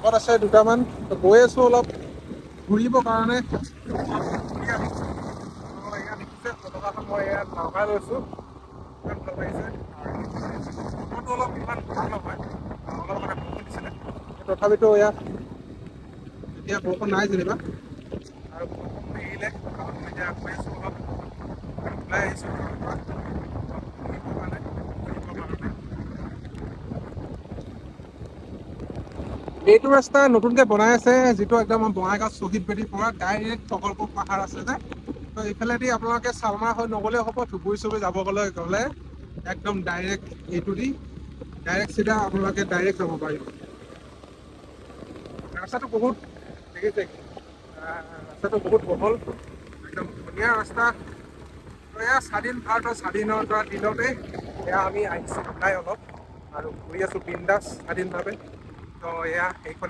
লগত আছে দুটামান গৈ আছোঁ অলপ ঘূৰিবৰ কাৰণে। এয়া দেখিছে পতাকাখন মই এয়া লগাই লৈছোঁ, ইমান ভাল লাগিছে। বতৰটো অলপ ইমান ভাল নহয়, অলপ মানে বৰষুণ দিছিলে, তথাপিতো এয়া এতিয়া বৰষুণ নাই যেনিবা। আৰু বৰষুণ এৰিলে এতিয়া গৈ আছোঁ অলপ ওলাই আহিছোঁ ঘৰৰ পৰা ঘূৰিবৰ কাৰণে। এইটো ৰাস্তা নতুনকে বনাই আছে, যিটো একদম বঙাইগাঁও শ্বহীদ বেদীৰ পৰা ডাইৰেক্ট প্ৰকল্প পাহাৰ আছে যে, তো এইফালেদি আপোনালোকে চালমাৰা হৈ নগ'লেও হ'ব, ধুবুৰী চুবুৰী যাব গ'লে একদম ডাইৰেক্ট এইটো দি ডাইৰেক্ট চিধা আপোনালোকে ডাইৰেক্ট যাব পাৰিব। ৰাস্তাটো বহুত দেখিছে, ৰাস্তাটো বহুত বহল, একদম ধুনীয়া ৰাস্তা। এয়া স্বাধীন ভাৰতৰ স্বাধীনতা দিনতে এয়া আমি আহিছোঁ ওলাই অলপ আৰু ঘূৰি আছোঁ বিন্দাছ স্বাধীনভাৱে। তো এয়া এইখনে